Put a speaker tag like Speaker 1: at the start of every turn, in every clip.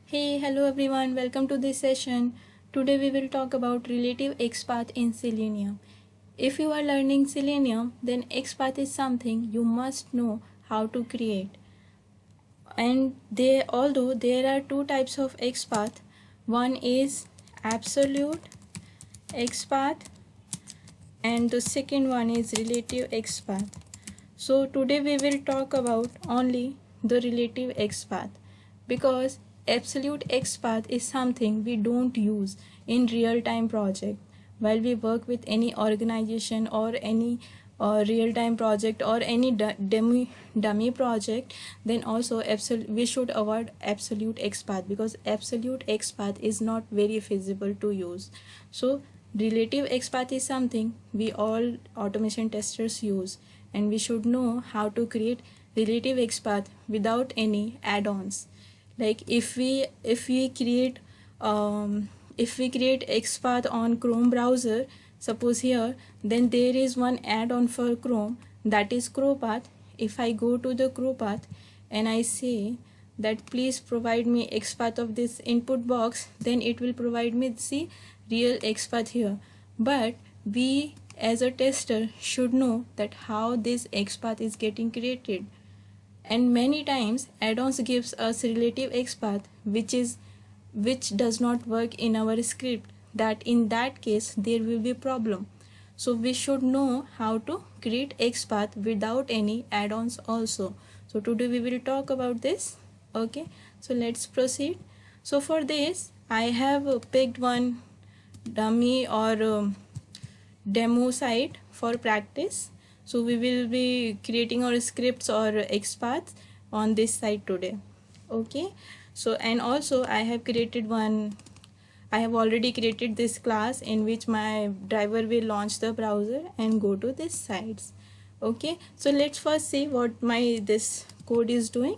Speaker 1: Hey, hello everyone, welcome to this session. Today we will talk about relative XPath in Selenium. If you are learning Selenium, then XPath is something you must know how to create. And although there are two types of XPath, one is absolute XPath and the second one is relative XPath. So today we will talk about only the relative XPath because absolute XPath is something we don't use in real-time project while we work with any organization or any real-time project or any dummy project. Then also we should avoid absolute XPath because absolute XPath is not very feasible to use. So relative XPath is something we all automation testers use, and we should know how to create relative XPath without any add-ons. Like if we create XPath on Chrome browser, suppose here, then there is one add-on for Chrome, that is CrowPath. If I go to the CrowPath and I say that please provide me XPath of this input box, then it will provide me the real XPath here. But we as a tester should know that how this XPath is getting created. And many times add-ons gives us relative XPath which does not work in our script. That in that case there will be problem. So we should know how to create XPath without any add-ons also. So today we will talk about this. Okay, so let's proceed. So for this I have picked one dummy or demo site for practice. So we will be creating our scripts or XPaths on this site today. Okay, so and also I have already created this class in which my driver will launch the browser and go to this sites. Okay, so let's first see what this code is doing.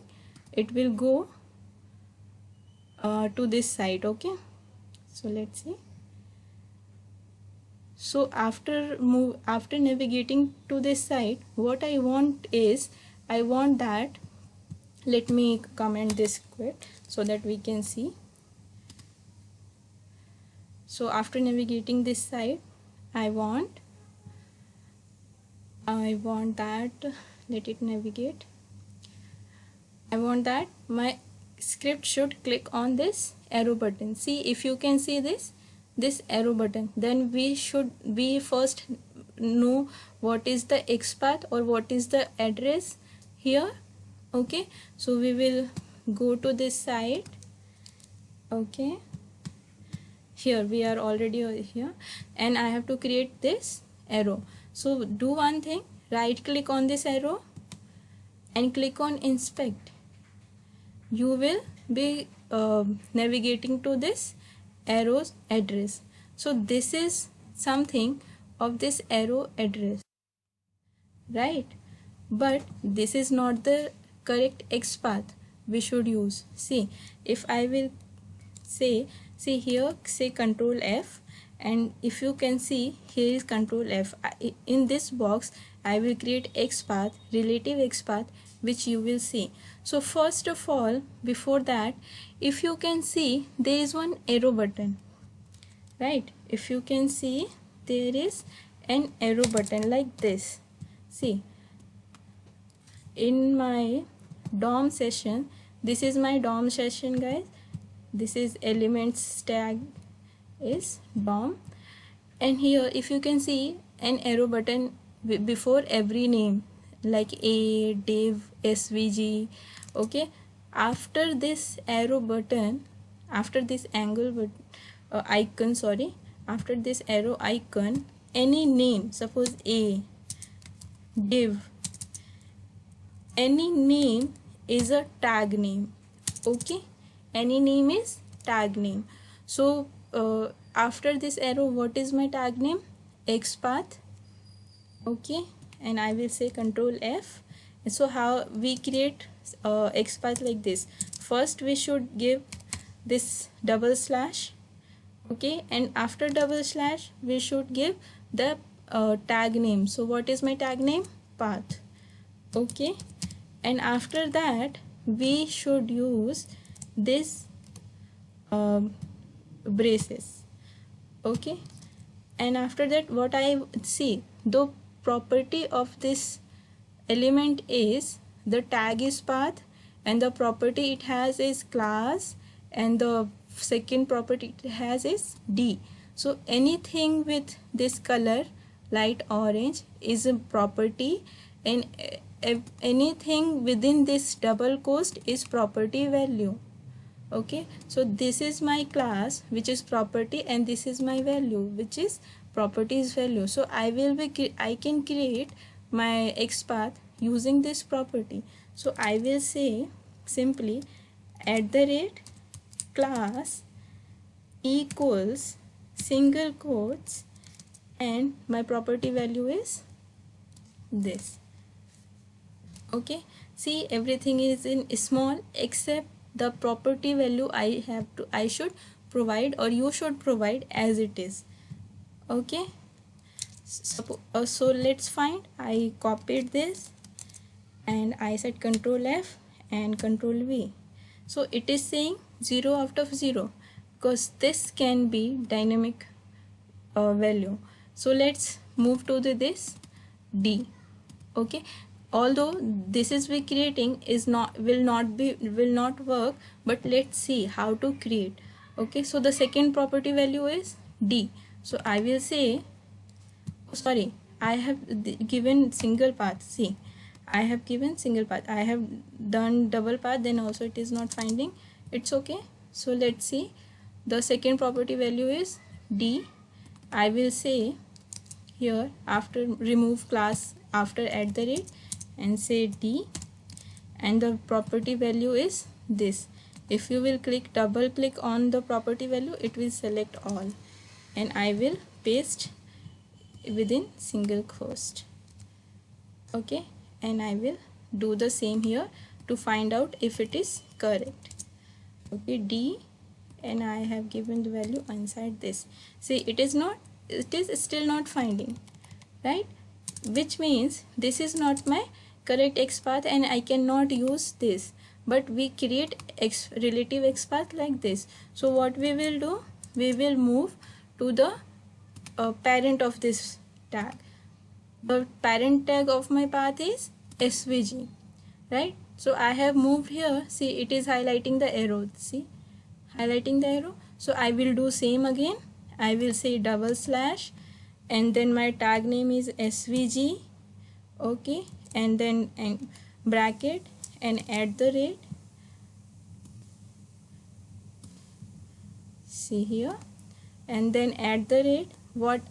Speaker 1: It will go to this site. Okay, so let's see. So after navigating to this site, what I want that, let me comment this quick so that we can see. So after navigating this site, I want that, let it navigate. I want that my script should click on this arrow button. See, if you can see this arrow button, then we first know what is the XPath or what is the address here. Okay, so we will go to this site. Okay, here we are already here, and I have to create this arrow. So do one thing, right click on this arrow and click on inspect. You will be navigating to this arrow's address. So this is something of this arrow address, right? But this is not the correct XPath we should use. See, if I will say here, say Control F, and if you can see here is Control F. In this box I will create XPath, relative XPath, which you will see. So first of all, before that, if you can see, there is one arrow button, right? If you can see, there is an arrow button like this. See, in my DOM session, this is my DOM session, guys. This is elements tag is DOM, and here if you can see an arrow button before every name like A, div, SVG. Okay, after this arrow button, after this icon, sorry, after this arrow icon, any name, suppose A, div, any name is a tag name. Okay, any name is tag name. So after this arrow, what is my tag name? XPath. Okay, and I will say Control F. So how we create XPath like this? First we should give this double slash. Okay, and after double slash we should give the tag name. So what is my tag name? Path. Okay, and after that we should use this braces. Okay, and after that what I see, the property of this element is the tag is path, and the property it has is class, and the second property it has is D. So anything with this color light orange is a property, and anything within this double quote is property value. Okay, so this is my class which is property, and this is my value which is properties value. So I can create my XPath using this property. So I will say simply @class equals single quotes, and my property value is this. Okay, see, everything is in small except the property value I should provide, or you should provide as it is. Okay, so let's find. I copied this and I said Control F and Control V. So it is saying 0 out of 0 because this can be dynamic value. So let's move to this D. Okay, although this is we creating is will not work, but let's see how to create. Okay, so the second property value is D. So I will say, sorry, I have given single path. See, I have given single path. I have done double path, then also it is not finding. It's okay. So let's see. The second property value is D. I will say here, after remove class, after @ and say D, and the property value is this. If you will double click on the property value, it will select all, and I will paste within single quote. Okay, and I will do the same here to find out if it is correct. Okay, D, and I have given the value inside this. See, it is still not finding, right? Which means this is not my correct XPath, and I cannot use this. But we create relative XPath like this. So what we will do, we will move to the parent of this tag. The parent tag of my path is SVG, right? So I have moved here. See, it is highlighting the arrow. See, highlighting the arrow. So I will do same again. I will say /, and then my tag name is SVG. Okay, and then bracket and @. See here, and then @ what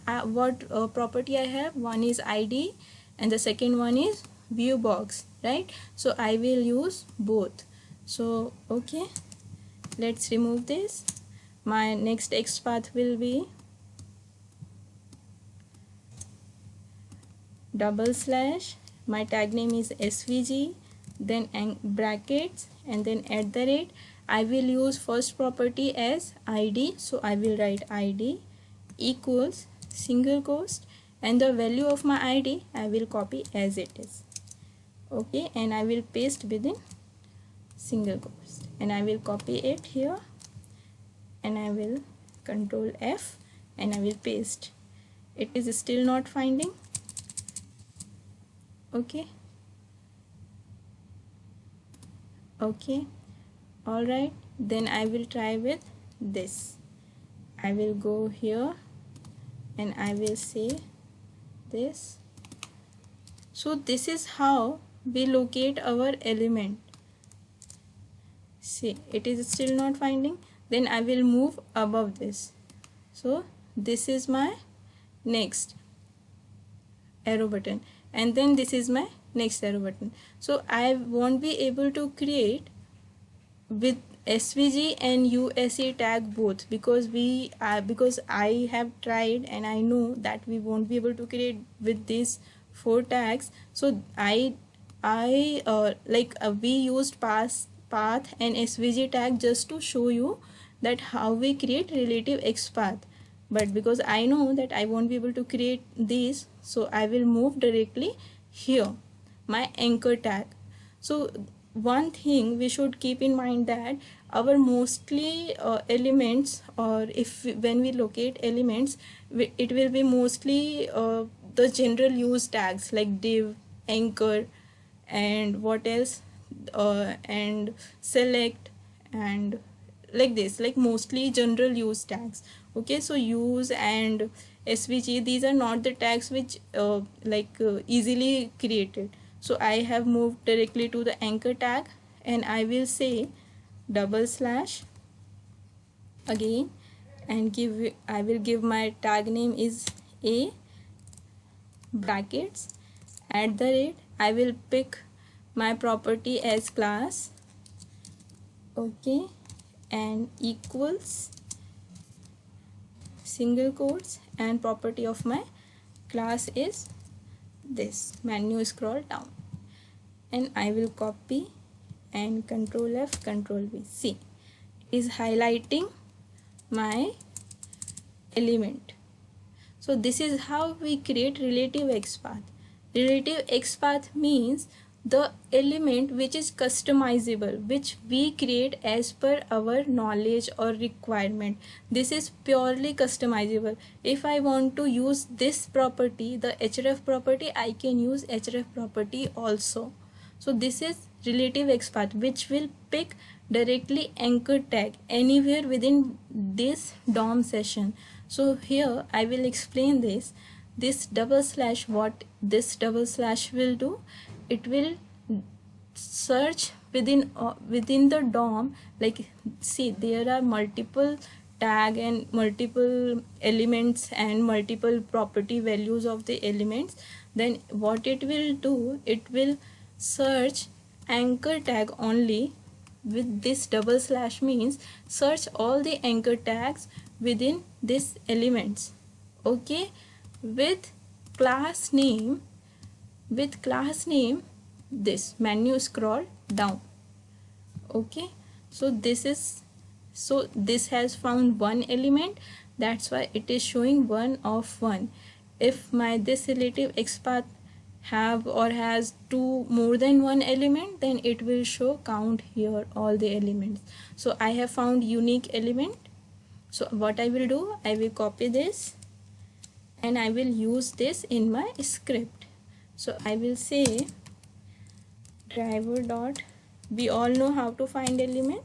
Speaker 1: property I have. One is ID and the second one is view box, right? So I will use both. So okay, let's remove this. My next XPath will be /, my tag name is SVG, then brackets, and then @. I will use first property as ID, so I will write ID equals single quote, and the value of my ID I will copy as it is. Okay, and I will paste within single quotes, and I will copy it here, and I will Control F, and I will paste. It is still not finding. Okay, all right, then I will try with this. I will go here and I will say this. So this is how we locate our element. See, it is still not finding. Then I will move above this. So this is my next arrow button, and then this is my next arrow button. So I won't be able to create with SVG and USE tag both, because I have tried and I know that we won't be able to create with these 4 tags. So we used path and SVG tag just to show you that how we create relative XPath. But because I know that I won't be able to create these, so I will move directly here, my anchor tag. So one thing we should keep in mind that our mostly elements, or if when we locate elements, it will be mostly the general use tags like div, anchor, and what else, and select, and like this, like mostly general use tags. Okay, so use and svg, these are not the tags which easily created. So I have moved directly to the anchor tag, and I will say double slash again, and I will give my tag name is a, brackets, at the rate, I will pick my property as class. Okay, and equals single quotes, and property of my class is this. Menu scroll down, and I will copy and control F, control V. See, it is highlighting my element. So this is how we create relative XPath. Relative XPath means the element which is customizable, which we create as per our knowledge or requirement. This is purely customizable. If I want to use this property, the href property, I can use href property also. So this is relative XPath, which will pick directly anchor tag anywhere within this DOM session. So here I will explain this double slash. What this double slash will do, it will search within the DOM. Like, see, there are multiple tag and multiple elements and multiple property values of the elements. Then what it will do, it will search anchor tag only. With this double slash means search all the anchor tags within this elements. Okay, with class name, this menu scroll down. Okay, so this has found one element, that's why it is showing 1 of 1. If my this relative XPath have or has more than one element, then it will show count here all the elements. So I have found unique element. So what I will do, I will copy this and I will use this in my script. So I will say driver dot, we all know how to find element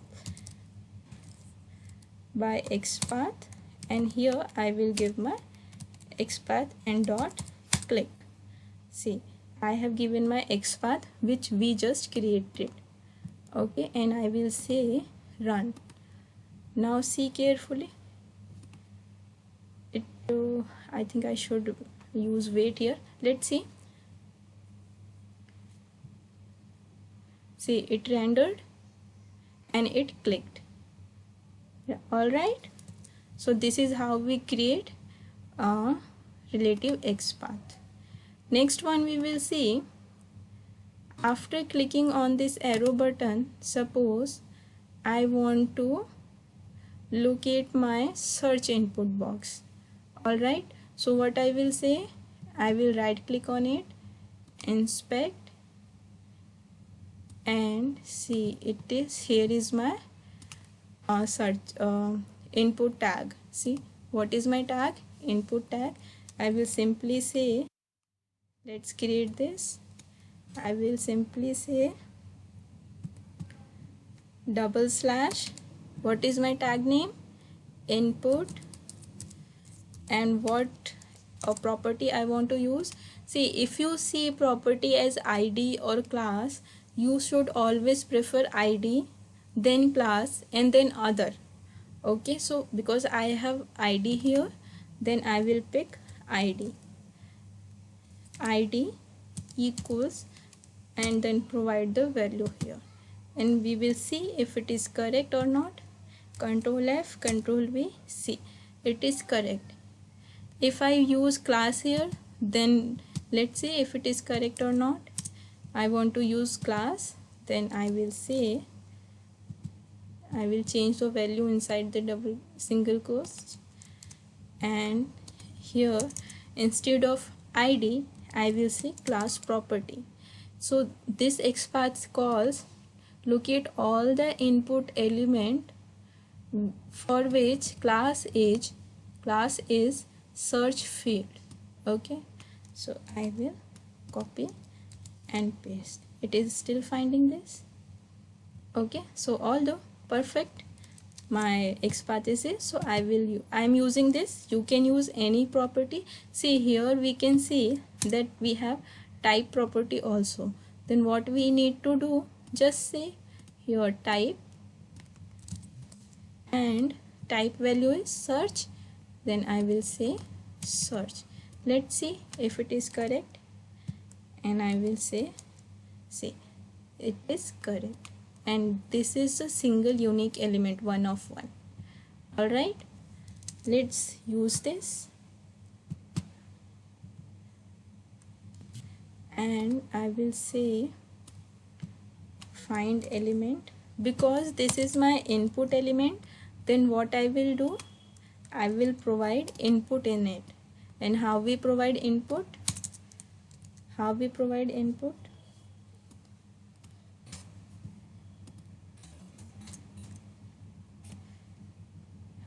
Speaker 1: by XPath, and here I will give my XPath and dot click. See, I have given my XPath which we just created. Okay, and I will say run. Now see carefully. I think I should use wait here. Let's see. See, it rendered and it clicked. Yeah, all right. So this is how we create a relative XPath. Next one we will see, after clicking on this arrow button, suppose I want to locate my search input box. All right, so what I will say, I will right click on it, inspect, and see, here is my search input tag. See, what is my tag? Input tag. I will simply say, let's create this. I will simply say double slash, what is my tag name? Input, and what property I want to use. See, if you see property as ID or class, you should always prefer ID, then class, and then other. Okay, so because I have ID here, then I will pick ID equals, and then provide the value here, and we will see if it is correct or not. Control F, Control V. See, it is correct. If I use class here, then let's see if it is correct or not. I want to use class, then I will say, I will change the value inside the double single quotes, and here instead of ID I will say class property. So this XPath calls look at all the input element for which class is search field. Okay, so I will copy and paste. It is still finding this. Okay, so although perfect my XPath is here, so I'm using this. You can use any property. See here we can see that we have type property also. Then what we need to do, just say here type, and type value is search. Then I will say search. Let's see if it is correct, and I will say see it is correct, and this is a single unique element, 1 of 1. All right, let's use this, and I will say find element. Because this is my input element, then what I will do, I will provide input in it. And how we provide input? How we provide input?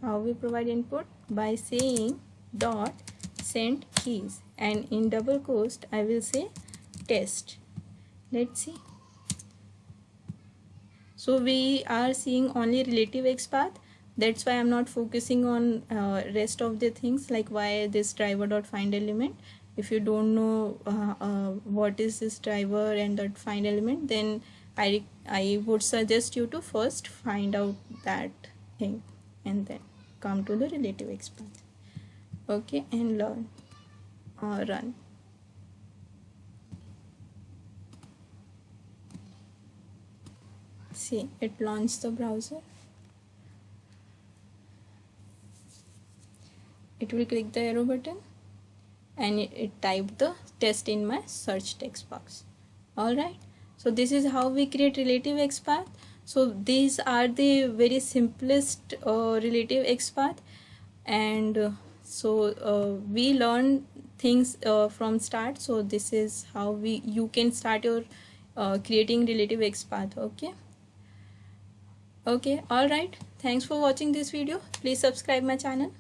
Speaker 1: How we provide input? By saying dot send keys, and in double quotes I will say test. Let's see. So we are seeing only relative XPath. That's why I'm not focusing on rest of the things, like why this driver dot find element. If you don't know what is this driver and that find element, then I would suggest you to first find out that thing and then come to the relative XPath. Okay, and learn or run. See, it launched the browser. It will click the arrow button and it typed the test in my search text box. Alright, so this is how we create relative XPath. So these are the very simplest relative XPath, and we learn things from start. So this is how you can start your creating relative XPath. Okay, alright, thanks for watching this video. Please subscribe my channel.